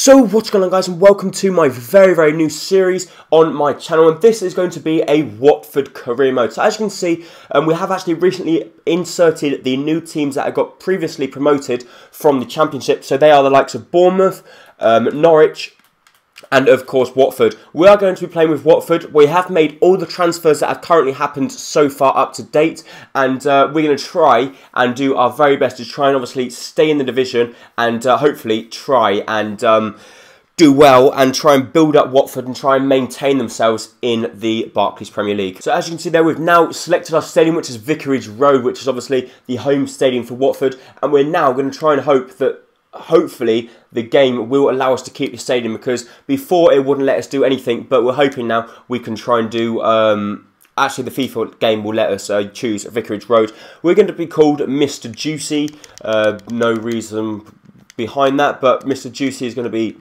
So what's going on, guys, and welcome to my very new series on my channel, and this is going to be a Watford career mode. So as you can see, we have actually recently inserted the new teams that have got previously promoted from the Championship. So they are the likes of Bournemouth, Norwich, and of course Watford. We are going to be playing with Watford. We have made all the transfers that have currently happened so far up to date, and we're going to try and do our very best to try and obviously stay in the division and hopefully try and do well and try and build up Watford and try and maintain themselves in the Barclays Premier League. So as you can see there, we've now selected our stadium, which is Vicarage Road, which is obviously the home stadium for Watford, and we're now going to try and hope that hopefully the game will allow us to keep the stadium, because before it wouldn't let us do anything, but we're hoping now we can try and do actually the FIFA game will let us choose Vicarage Road. We're going to be called Mr. Juicy, no reason behind that, but Mr. Juicy is going to be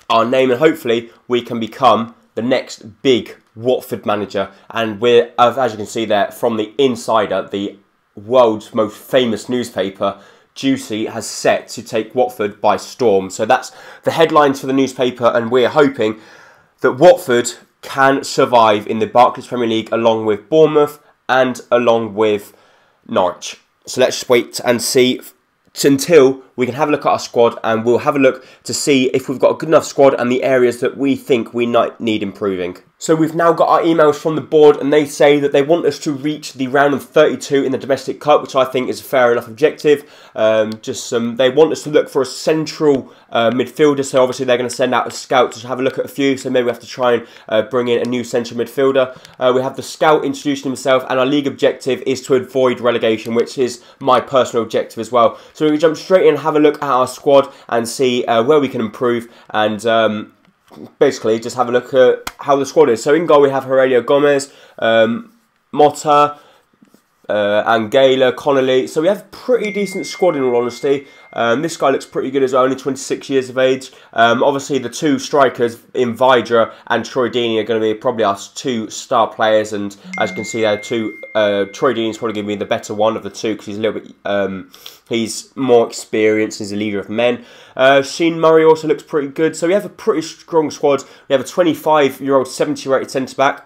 our name, and hopefully we can become the next big Watford manager. And we're, as you can see there from the Insider, the world's most famous newspaper, Juicy has set to take Watford by storm. So that's the headlines for the newspaper, and we're hoping that Watford can survive in the Barclays Premier League along with Bournemouth and along with Norwich. So let's just wait and see until we can have a look at our squad, and we'll have a look to see if we've got a good enough squad and the areas that we think we might need improving. So we've now got our emails from the board, and they say that they want us to reach the round of 32 in the domestic cup, which I think is a fair enough objective. They want us to look for a central midfielder, so obviously they're going to send out a scout to have a look at a few, so maybe we have to try and bring in a new central midfielder. We have the scout introducing himself, and our league objective is to avoid relegation, which is my personal objective as well. So we can jump straight in and have a look at our squad and see where we can improve, and basically just have a look at how the squad is. So in goal we have Aurelio Gomez, Motta, Angela, Connolly. So we have a pretty decent squad in all honesty. This guy looks pretty good as well, only 26 years of age. Obviously the two strikers in Vidra and Troy Deeney are going to be probably our two star players, and as you can see there, Troy Deeney is probably going to be the better one of the two, because he's a little bit he's more experienced, he's a leader of men. Sheen Murray also looks pretty good. So we have a pretty strong squad. We have a 25-year-old 70 rated centre back.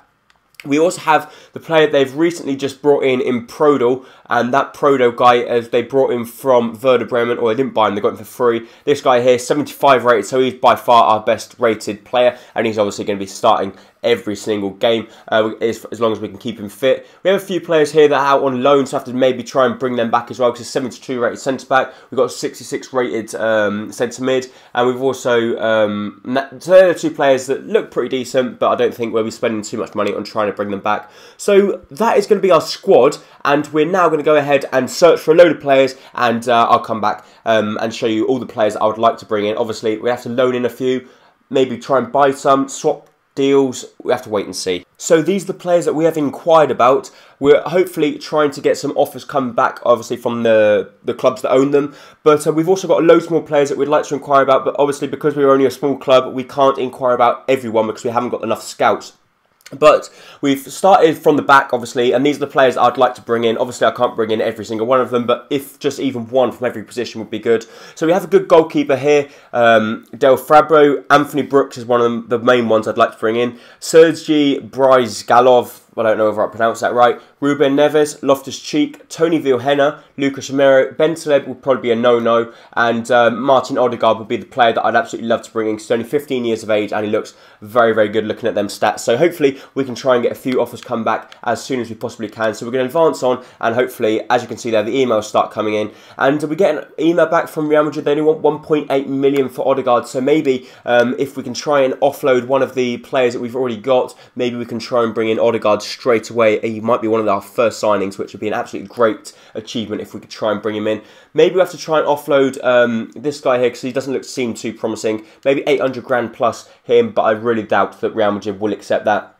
We also have the player they've recently just brought in Prodal, and that Prodal guy, as they brought him from Werder Bremen, or they didn't buy him, they got him for free. This guy here, 75 rated, so he's by far our best rated player, and he's obviously going to be starting every single game as long as we can keep him fit. We have a few players here that are out on loan, so I have to maybe try and bring them back as well, because it's 72 rated centre back. We've got 66 rated centre mid, and we've also so they're the two players that look pretty decent, but I don't think we'll be spending too much money on trying to bring them back. So that is going to be our squad, and we're now going to go ahead and search for a load of players, and I'll come back and show you all the players that I would like to bring in. Obviously we have to loan in a few, maybe try and buy some, swap deals, we have to wait and see. So these are the players that we have inquired about. We're hopefully trying to get some offers come back, obviously, from the clubs that own them. But we've also got loads more players that we'd like to inquire about, but obviously because we're only a small club, we can't inquire about everyone because we haven't got enough scouts. But we've started from the back, obviously, and these are the players I'd like to bring in. Obviously, I can't bring in every single one of them, but if just even one from every position would be good. So we have a good goalkeeper here. Del Fabro. Anthony Brooks is one of the main ones I'd like to bring in. Sergei Bryzgalov, I don't know if I pronounced that right. Ruben Neves, Loftus-Cheek, Tony Vilhena, Lucas Romero, Ben Taleb will probably be a no-no, and Martin Odegaard would be the player that I'd absolutely love to bring in, because he's only 15 years of age and he looks very good looking at them stats. So hopefully we can try and get a few offers come back as soon as we possibly can. So we're going to advance on, and hopefully, as you can see there, the emails start coming in, and we get an email back from Real Madrid. They only want 1.8 million for Odegaard, so maybe if we can try and offload one of the players that we've already got, maybe we can try and bring in Odegaard straight away. He might be one of our first signings, which would be an absolutely great achievement if we could try and bring him in. Maybe we have to try and offload this guy here, because he doesn't seem too promising. Maybe 800 grand plus him, but I really doubt that Real Madrid will accept that.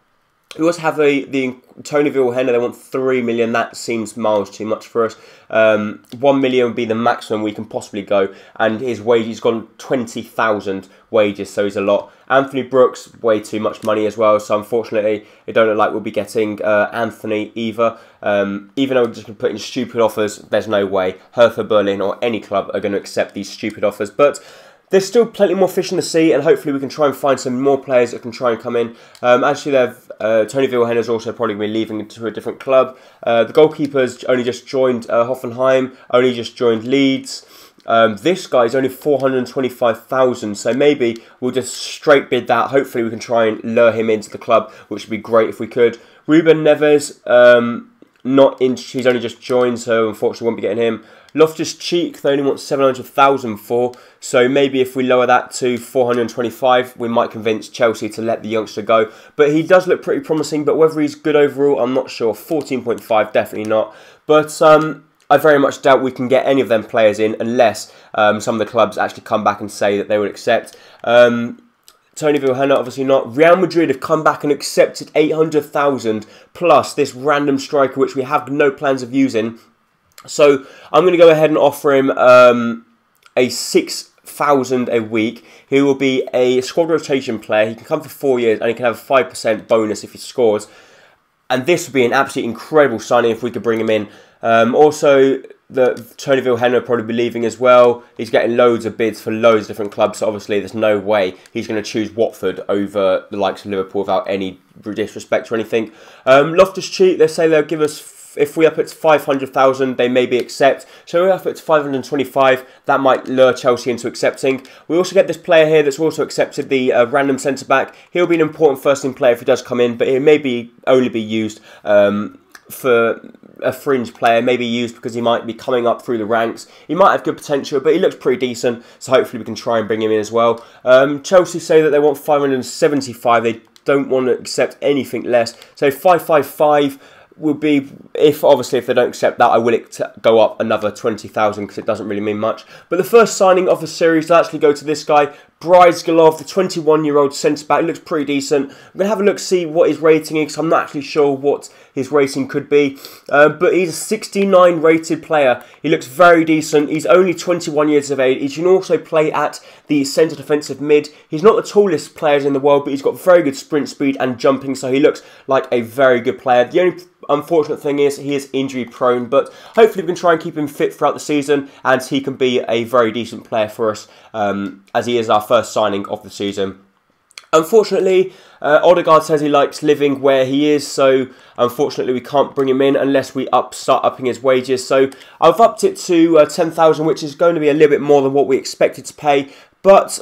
We also have the Tony Vilhena. They want 3 million. That seems miles too much for us. 1 million would be the maximum we can possibly go, and his wage, he's gone 20,000 wages, so he's a lot. Anthony Brooks, way too much money as well, so unfortunately it don't look like we'll be getting Anthony either. Even though we're just going to put in stupid offers, there's no way Hertha Berlin or any club are going to accept these stupid offers. But there's still plenty more fish in the sea, and hopefully we can try and find some more players that can try and come in. Actually, Tony Vilhena is also probably going to be leaving to a different club. The goalkeeper's only just joined Hoffenheim, only just joined Leeds. This guy's only 425,000, so maybe we'll just straight bid that. Hopefully we can try and lure him into the club, which would be great if we could. Ruben Neves, he's only just joined, so unfortunately won't be getting him. Loftus-Cheek, they only want 700,000 for, so maybe if we lower that to 425, we might convince Chelsea to let the youngster go. But he does look pretty promising, but whether he's good overall, I'm not sure. 14.5, definitely not. But I very much doubt we can get any of them players in unless some of the clubs actually come back and say that they would accept. Tony Vilhena, obviously not. Real Madrid have come back and accepted 800,000 plus this random striker, which we have no plans of using. So I'm going to go ahead and offer him a 6,000 a week. He will be a squad rotation player. He can come for 4 years and he can have a 5% bonus if he scores. And this would be an absolutely incredible signing if we could bring him in. Also, Tony Vilhena will probably be leaving as well. He's getting loads of bids for loads of different clubs, so obviously there's no way he's going to choose Watford over the likes of Liverpool without any disrespect or anything. Loftus-Cheek, they say they'll give us, if we up it to 500,000, they maybe accept. So we up it to 525, that might lure Chelsea into accepting. We also get this player here that's also accepted, the random centre-back. He'll be an important first-team player if he does come in, but it may only be used for a fringe player, maybe used because he might be coming up through the ranks. He might have good potential, but he looks pretty decent, so hopefully we can try and bring him in as well. Chelsea say that they want 575, they don't want to accept anything less, so 555 would be, if they don't accept that, I will go up another 20,000 because it doesn't really mean much. But the first signing of the series will actually go to this guy, Bryzgalov, the 21-year-old centre-back. He looks pretty decent. I'm going to have a look, see what his rating is, because I'm not actually sure what his rating could be. But he's a 69 rated player. He looks very decent. He's only 21 years of age. He can also play at the centre defensive mid. He's not the tallest players in the world, but he's got very good sprint speed and jumping, so he looks like a very good player. The only unfortunate thing is he is injury prone, but hopefully we can try and keep him fit throughout the season and he can be a very decent player for us, as he is our first signing of the season. Unfortunately, Odegaard says he likes living where he is, so unfortunately we can't bring him in unless we start upping his wages. So I've upped it to 10,000, which is going to be a little bit more than what we expected to pay, but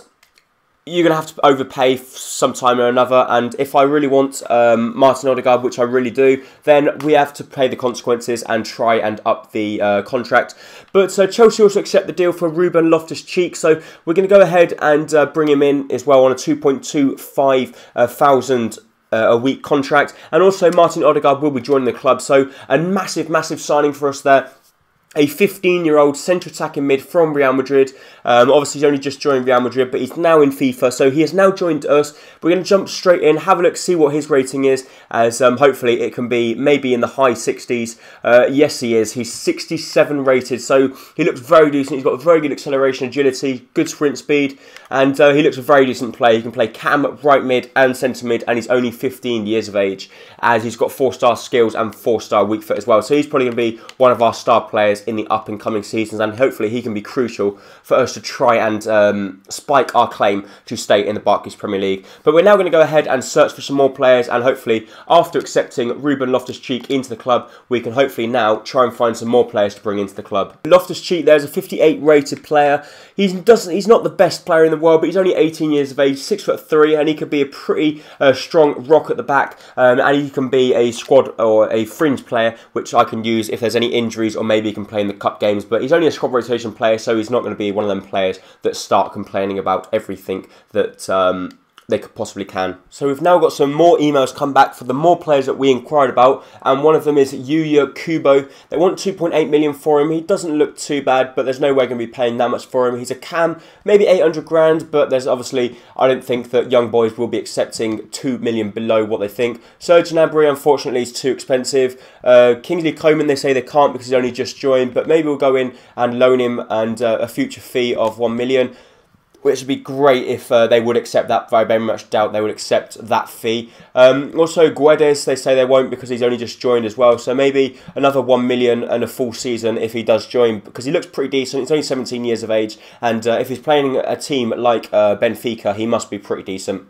you're going to have to overpay sometime or another, and if I really want Martin Odegaard, which I really do, then we have to pay the consequences and try and up the contract. But Chelsea also accept the deal for Ruben Loftus-Cheek, so we're going to go ahead and bring him in as well on a 2.25 thousand a week contract, and also Martin Odegaard will be joining the club, so a massive signing for us there. A 15-year-old centre-attacking mid from Real Madrid. Obviously, he's only just joined Real Madrid, but he's now in FIFA, so he has now joined us. We're going to jump straight in, have a look, see what his rating is, as hopefully it can be maybe in the high 60s. Yes, he is. He's 67 rated, so he looks very decent. He's got very good acceleration, agility, good sprint speed, and he looks a very decent player. He can play cam, right mid, and centre mid, and he's only 15 years of age, as he's got 4-star skills and 4-star weak foot as well. So he's probably going to be one of our star players in the up and coming seasons, and hopefully he can be crucial for us to try and spike our claim to stay in the Barclays Premier League. But we're now going to go ahead and search for some more players, and hopefully after accepting Ruben Loftus-Cheek into the club, we can hopefully now try and find some more players to bring into the club. Loftus-Cheek, there's a 58 rated player. He's not the best player in the world, but he's only 18 years of age, 6'3", and he could be a pretty strong rock at the back, and he can be a squad or a fringe player, which I can use if there's any injuries, or maybe he can play in the cup games. But he's only a squad rotation player, so he's not going to be one of them players that start complaining about everything that they could possibly can. So we've now got some more emails come back for the more players that we inquired about, and one of them is Yuya Kubo. They want 2.8 million for him. He doesn't look too bad, but there's no way going to be paying that much for him. He's a cam, maybe 800 grand, but there's obviously, I don't think that young boys will be accepting 2 million below what they think. Serge Gnabry, unfortunately, is too expensive. Kingsley Coman, they say they can't because he's only just joined, but maybe we'll go in and loan him and a future fee of 1 million. which would be great if they would accept that, but I very much doubt they would accept that fee. Also, Guedes, they say they won't because he's only just joined as well, so maybe another 1 million and a full season if he does join, because he looks pretty decent. He's only 17 years of age, and if he's playing a team like Benfica, he must be pretty decent.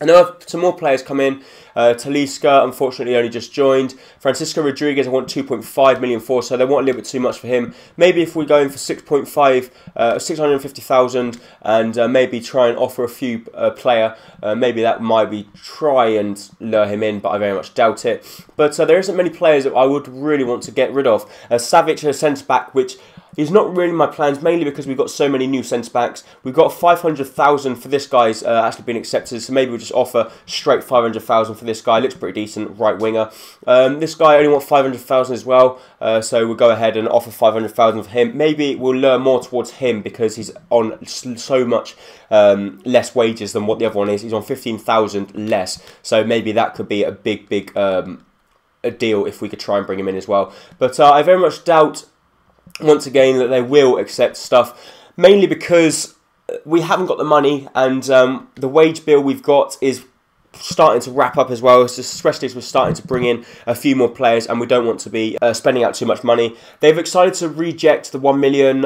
And there are some more players come in. Talisca, unfortunately, only just joined. Francisco Rodriguez, I want 2.5 million for, so they want a little bit too much for him. Maybe if we go in for 650,000, and maybe try and offer a few player, maybe that might be try and lure him in, but I very much doubt it. But there isn't many players that I would really want to get rid of. Savic, a centre-back, which is not really my plans, mainly because we've got so many new centre-backs. We've got 500,000 for this guy's actually been accepted, so maybe we'll just offer straight 500,000 for this guy. Looks pretty decent, right winger. This guy only wants 500,000 as well, so we'll go ahead and offer 500,000 for him. Maybe we'll lure more towards him because he's on so much less wages than what the other one is. He's on 15,000 less, so maybe that could be a big a deal if we could try and bring him in as well. But I very much doubt, once again, that they will accept stuff, mainly because we haven't got the money, and the wage bill we've got is starting to wrap up as well, especially as we're starting to bring in a few more players, and we don't want to be spending out too much money. They've decided to reject the 1 million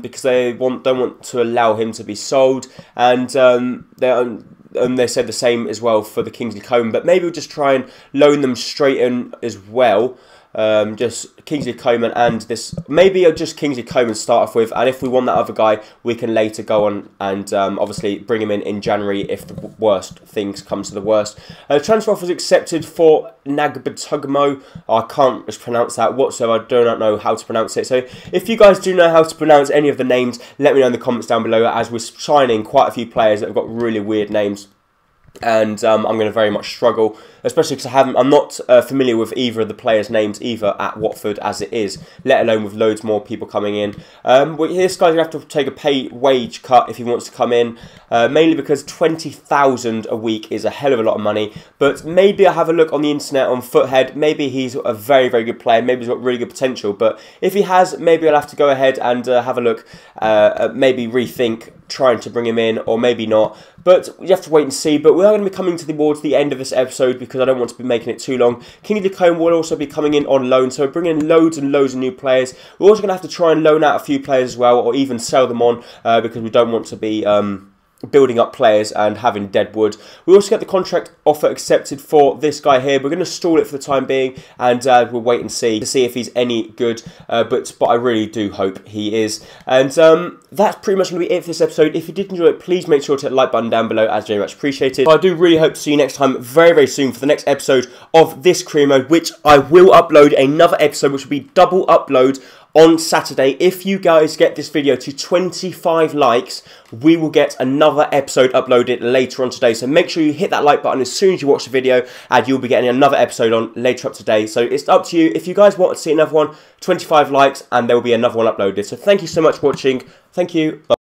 because they don't want to allow him to be sold, and they said the same as well for the Kingsley Coman, but maybe we'll just try and loan them straight in as well. Just Kingsley Coman and this, maybe just Kingsley Coman start off with, and if we want that other guy, we can later go on and obviously bring him in January if the worst things come to the worst. Transfer offer was accepted for Nagbetugmo. I can't pronounce that whatsoever. I do not know how to pronounce it. So if you guys do know how to pronounce any of the names, let me know in the comments down below, as we're signing quite a few players that have got really weird names. And I'm going to very much struggle, especially because I'm not familiar with either of the players' names either at Watford as it is, let alone with loads more people coming in. This guy's going to have to take a wage cut if he wants to come in, mainly because 20,000 a week is a hell of a lot of money. But maybe I'll have a look on the internet on Foothead. Maybe he's a very good player. Maybe he's got really good potential. But if he has, maybe I'll have to go ahead and have a look, maybe rethink trying to bring him in, or maybe not. But you have to wait and see. But we are going to be coming towards the end of this episode because I don't want to be making it too long. Kingsley Coman will also be coming in on loan, so we're bringing in loads and loads of new players. We're also going to have to try and loan out a few players as well, or even sell them on, because we don't want to be building up players and having dead wood. We also get the contract offer accepted for this guy here. We're going to stall it for the time being, and we'll wait and see to see if he's any good, but I really do hope he is. And that's pretty much going to be it for this episode. If you did enjoy it, please make sure to hit the like button down below, as very much appreciated. I do really hope to see you next time very soon for the next episode of this career mode, which I will upload another episode, which will be double upload on Saturday. If you guys get this video to 25 likes, we will get another episode uploaded later on today. So make sure you hit that like button as soon as you watch the video, and you'll be getting another episode on later up today. So it's up to you. If you guys want to see another one, 25 likes, and there will be another one uploaded. So thank you so much for watching. Thank you. Bye.